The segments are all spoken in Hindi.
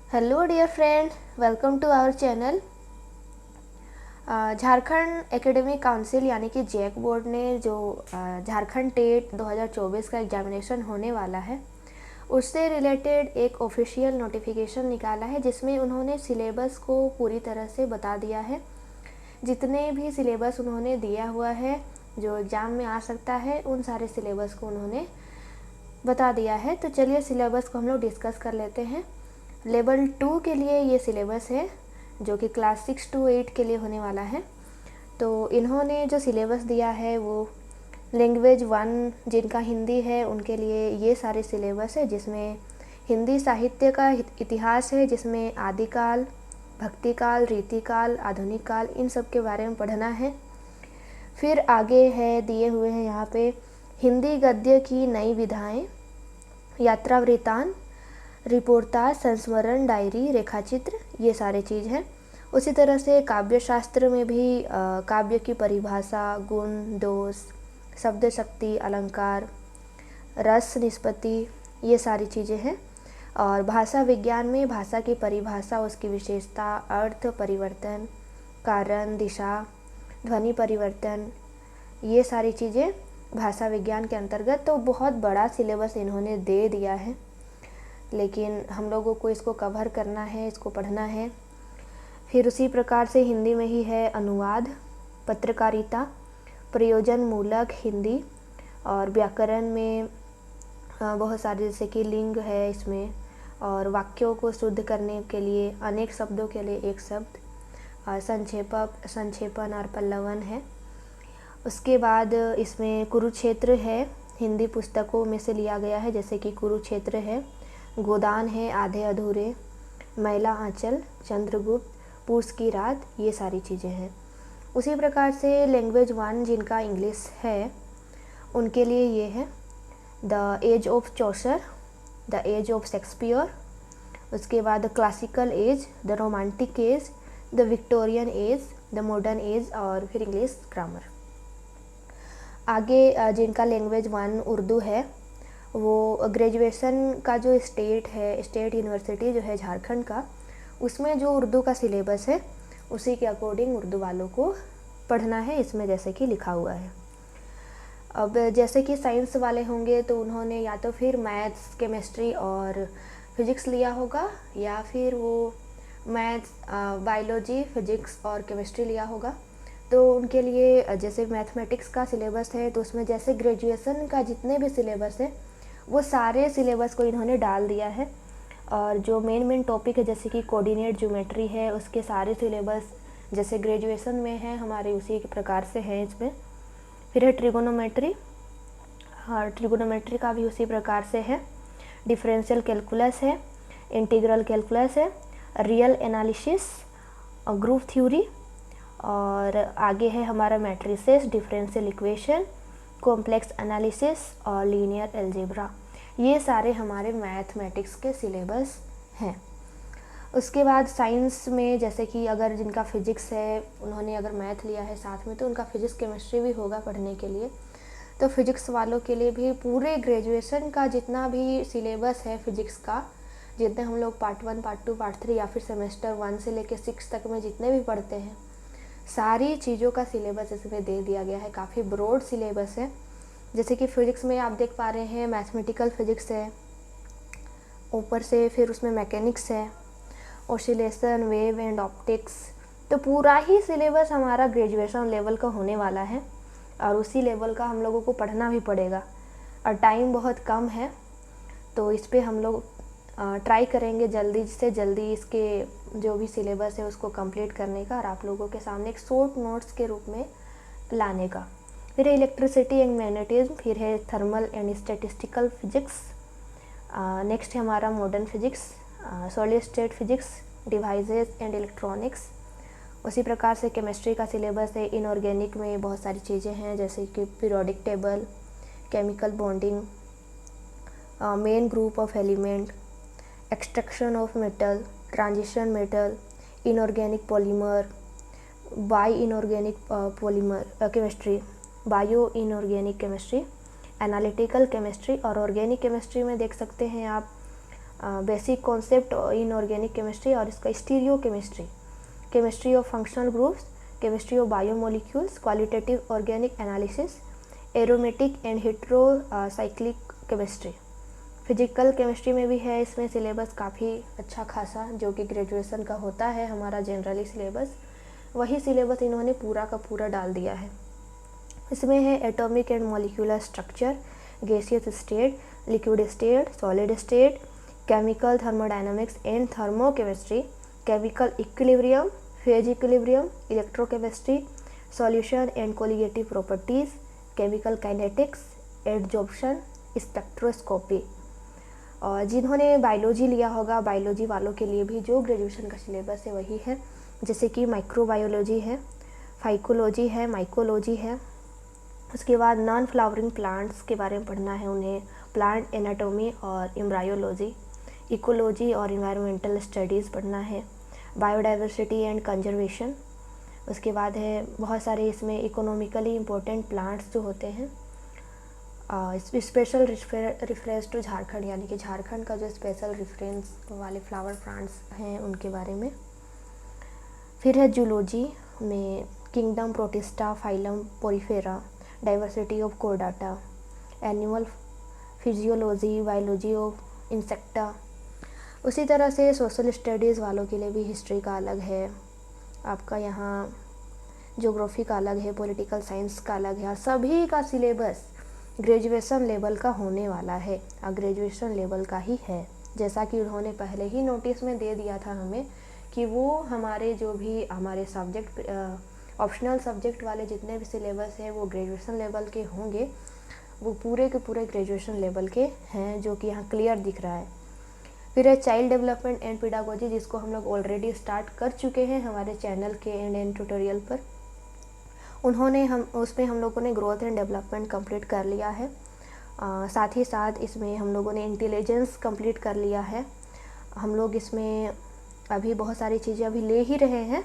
Hello dear friend, welcome to our channel. Jharkhand academic council यानी कि जैक बोर्ड ने जो झारखंड टेट 2024 का एग्जामिनेशन होने वाला है उससे रिलेटेड एक ऑफिशियल नोटिफिकेशन निकाला है, जिसमें उन्होंने सिलेबस को पूरी तरह से बता दिया है। जितने भी सिलेबस उन्होंने दिया हुआ है जो एग्ज़ाम में आ सकता है, उन सारे सिलेबस को उन्होंने बता दिया है। तो चलिए सिलेबस को हम लोग डिस्कस कर लेते हैं। लेवल 2 के लिए ये सिलेबस है जो कि क्लास 6 to 8 के लिए होने वाला है। तो इन्होंने जो सिलेबस दिया है वो लैंग्वेज 1 जिनका हिंदी है उनके लिए ये सारे सिलेबस है, जिसमें हिंदी साहित्य का इतिहास है, जिसमें आदिकाल, भक्तिकाल, रीतिकाल, आधुनिक काल, इन सब के बारे में पढ़ना है। फिर आगे है दिए हुए हैं यहाँ पे हिंदी गद्य की नई विधाएं, यात्रा वृत्तांत, रिपोर्टाज, संस्मरण, डायरी, रेखाचित्र, ये सारे चीज़ हैं। उसी तरह से काव्य शास्त्र में भी काव्य की परिभाषा, गुण, दोष, शब्द शक्ति, अलंकार, रस, निष्पत्ति, ये सारी चीज़ें हैं। और भाषा विज्ञान में भाषा की परिभाषा, उसकी विशेषता, अर्थ परिवर्तन, कारण, दिशा, ध्वनि परिवर्तन, ये सारी चीज़ें भाषा विज्ञान के अंतर्गत। तो बहुत बड़ा सिलेबस इन्होंने दे दिया है, लेकिन हम लोगों को इसको कवर करना है, इसको पढ़ना है। फिर उसी प्रकार से हिंदी में ही है अनुवाद, पत्रकारिता, प्रयोजन मूलक हिंदी, और व्याकरण में बहुत सारे जैसे कि लिंग है इसमें, और वाक्यों को शुद्ध करने के लिए अनेक शब्दों के लिए एक शब्द, संक्षेपण और पल्लवन है। उसके बाद इसमें कुरुक्षेत्र है, हिंदी पुस्तकों में से लिया गया है, जैसे कि कुरुक्षेत्र है, गोदान है, आधे अधूरे, मैला आंचल, चंद्रगुप्त, पूस की रात, ये सारी चीज़ें हैं। उसी प्रकार से लैंग्वेज 1 जिनका इंग्लिश है उनके लिए ये है the age of Chaucer, the age of Shakespeare, उसके बाद classical age, the romantic age, the Victorian age, the modern age, और फिर इंग्लिश ग्रामर। आगे जिनका लैंग्वेज 1 उर्दू है वो ग्रेजुएशन का जो स्टेट है, स्टेट यूनिवर्सिटी जो है झारखंड का, उसमें जो उर्दू का सिलेबस है उसी के अकॉर्डिंग उर्दू वालों को पढ़ना है, इसमें जैसे कि लिखा हुआ है। अब जैसे कि साइंस वाले होंगे तो उन्होंने या तो फिर मैथ्स, केमिस्ट्री और फिज़िक्स लिया होगा, या फिर वो मैथ्स, बायोलॉजी, फिज़िक्स और केमिस्ट्री लिया होगा। तो उनके लिए जैसे मैथमेटिक्स का सिलेबस है तो उसमें जैसे ग्रेजुएशन का जितने भी सिलेबस है वो सारे सिलेबस को इन्होंने डाल दिया है। और जो मेन टॉपिक है जैसे कि कोऑर्डिनेट ज्योमेट्री है, उसके सारे सिलेबस जैसे ग्रेजुएशन में है हमारे उसी प्रकार से है इसमें। फिर है ट्रिगोनोमेट्री, और ट्रिगोनोमेट्री का भी उसी प्रकार से है। डिफरेंशियल कैलकुलस है, इंटीग्रल कैलकुलस है, रियल एनालिसिस और ग्रुप थ्योरी, और आगे है हमारा matrices, differential equation, complex analysis और लीनियर अलजेब्रा। ये सारे हमारे मैथमेटिक्स के सिलेबस हैं। उसके बाद साइंस में जैसे कि अगर जिनका फिज़िक्स है उन्होंने अगर मैथ लिया है साथ में, तो उनका फिज़िक्स केमिस्ट्री भी होगा पढ़ने के लिए। तो फिज़िक्स वालों के लिए भी पूरे ग्रेजुएशन का जितना भी सिलेबस है फिज़िक्स का, जितने हम लोग पार्ट 1, पार्ट 2, पार्ट 3 या फिर सेमेस्टर 1 से लेकर 6 तक में जितने भी पढ़ते हैं, सारी चीज़ों का सिलेबस इसमें दे दिया गया है। काफ़ी ब्रॉड सिलेबस है। जैसे कि फ़िज़िक्स में आप देख पा रहे हैं मैथमेटिकल फ़िज़िक्स है ऊपर से, फिर उसमें मैकेनिक्स है, ऑसिलेशन, वेव एंड ऑप्टिक्स। तो पूरा ही सिलेबस हमारा ग्रेजुएशन लेवल का होने वाला है, और उसी लेवल का हम लोगों को पढ़ना भी पड़ेगा, और टाइम बहुत कम है। तो इस पर हम लोग ट्राई करेंगे जल्दी से जल्दी इसके जो भी सिलेबस है उसको कंप्लीट करने का, और आप लोगों के सामने एक शॉर्ट नोट्स के रूप में लाने का। फिर है इलेक्ट्रिसिटी एंड मैग्नेटिज्म, फिर है thermal and statistical physics, next है हमारा modern physics, solid state physics, devices and electronics. उसी प्रकार से केमिस्ट्री का सिलेबस है। इनऑर्गेनिक में बहुत सारी चीज़ें हैं जैसे कि periodic table, chemical bonding, main group of element, extraction of metal, transition metal, inorganic polymer, by inorganic polymer chemistry, bio inorganic chemistry, analytical chemistry, और ऑर्गेनिक केमिस्ट्री में देख सकते हैं आप basic concept in organic chemistry और इसका stereo chemistry, chemistry of functional groups, chemistry of biomolecules, qualitative organic analysis, aromatic and heterocyclic chemistry. Physical chemistry में भी है इसमें सिलेबस काफ़ी अच्छा खासा, जो कि ग्रेजुएशन का होता है हमारा जनरली सिलेबस, वही सिलेबस इन्होंने पूरा का पूरा डाल दिया है। इसमें है atomic and molecular structure, gaseous state, liquid state, solid state, chemical thermodynamics and thermochemistry, chemical equilibrium, phase equilibrium, electrochemistry, solution and colligative properties, chemical kinetics, adsorption, spectroscopy. और जिन्होंने बायोलॉजी लिया होगा, बायोलॉजी वालों के लिए भी जो ग्रेजुएशन का सिलेबस है वही है, जैसे कि माइक्रोबायोलॉजी है, फाइकोलॉजी है, माइकोलॉजी है। उसके बाद नॉन फ्लावरिंग प्लांट्स के बारे में पढ़ना है उन्हें, प्लांट एनाटॉमी और एम्ब्रायोलॉजी, इकोलॉजी और इन्वायरमेंटल स्टडीज़ पढ़ना है, बायोडाइवर्सिटी एंड कंजर्वेशन। उसके बाद है बहुत सारे इसमें इकोनॉमिकली इम्पोर्टेंट प्लांट्स जो होते हैं, स्पेशल रेफरेंस टू झारखंड, यानी कि झारखंड का जो स्पेशल रेफरेंस वाले फ्लावर प्लांट्स हैं उनके बारे में। फिर है जूलॉजी में kingdom protista, phylum porifera, diversity of chordata, animal physiology, biology of insecta. उसी तरह से सोशल स्टडीज़ वालों के लिए भी हिस्ट्री का अलग है, आपका यहाँ ज्योग्राफी का अलग है, पॉलिटिकल साइंस का अलग है, और सभी का सिलेबस ग्रेजुएशन लेवल का होने वाला है और ग्रेजुएशन लेवल का ही है, जैसा कि उन्होंने पहले ही नोटिस में दे दिया था हमें कि वो हमारे जो भी हमारे सब्जेक्ट ऑप्शनल सब्जेक्ट वाले जितने भी सिलेबस हैं वो ग्रेजुएशन लेवल के होंगे, वो पूरे के पूरे ग्रेजुएशन लेवल के हैं, जो कि यहाँ क्लियर दिख रहा है। फिर है चाइल्ड डेवलपमेंट एंड पेडागोजी, जिसको हम लोग ऑलरेडी स्टार्ट कर चुके हैं हमारे चैनल के एंड ट्यूटोरियल पर। उसमें हम लोगों ने ग्रोथ एंड डेवलपमेंट कंप्लीट कर लिया है, साथ ही साथ इसमें हम लोगों ने इंटेलिजेंस कंप्लीट कर लिया है। हम लोग इसमें अभी बहुत सारी चीज़ें अभी ले ही रहे हैं,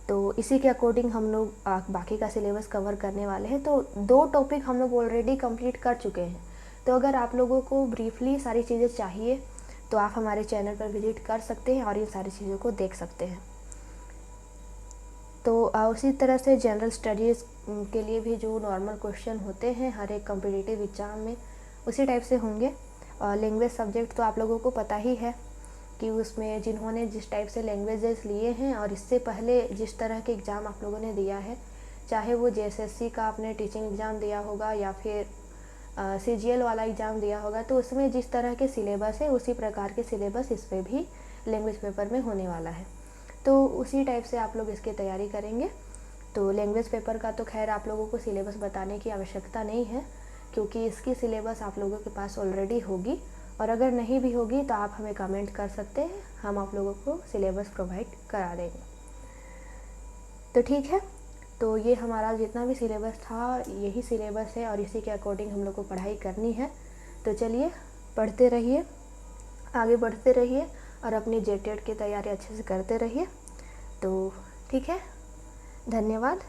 तो इसी के अकॉर्डिंग हम लोग बाकी का सिलेबस कवर करने वाले हैं। तो 2 टॉपिक हम लोग ऑलरेडी कंप्लीट कर चुके हैं। तो अगर आप लोगों को ब्रीफली सारी चीज़ें चाहिए तो आप हमारे चैनल पर विजिट कर सकते हैं और ये सारी चीज़ों को देख सकते हैं। तो उसी तरह से जनरल स्टडीज़ के लिए भी जो नॉर्मल क्वेश्चन होते हैं हर एक कॉम्पिटिटिव एग्ज़ाम में, उसी टाइप से होंगे। लैंग्वेज सब्जेक्ट तो आप लोगों को पता ही है कि उसमें जिन्होंने जिस टाइप से लैंग्वेजेस लिए हैं और इससे पहले जिस तरह के एग्ज़ाम आप लोगों ने दिया है, चाहे वो JSSC का आपने टीचिंग एग्ज़ाम दिया होगा या फिर CGL वाला एग्ज़ाम दिया होगा, तो उसमें जिस तरह के सिलेबस है उसी प्रकार के सिलेबस इस पर भी लैंग्वेज पेपर में होने वाला है। तो उसी टाइप से आप लोग इसकी तैयारी करेंगे। तो लैंग्वेज पेपर का तो खैर आप लोगों को सिलेबस बताने की आवश्यकता नहीं है, क्योंकि इसकी सिलेबस आप लोगों के पास ऑलरेडी होगी, और अगर नहीं भी होगी तो आप हमें कमेंट कर सकते हैं, हम आप लोगों को सिलेबस प्रोवाइड करा देंगे। तो ठीक है, तो ये हमारा जितना भी सिलेबस था यही सिलेबस है और इसी के अकॉर्डिंग हम लोग को पढ़ाई करनी है। तो चलिए पढ़ते रहिए, आगे बढ़ते रहिए और अपनी JTET की तैयारी अच्छे से करते रहिए। तो ठीक है, धन्यवाद।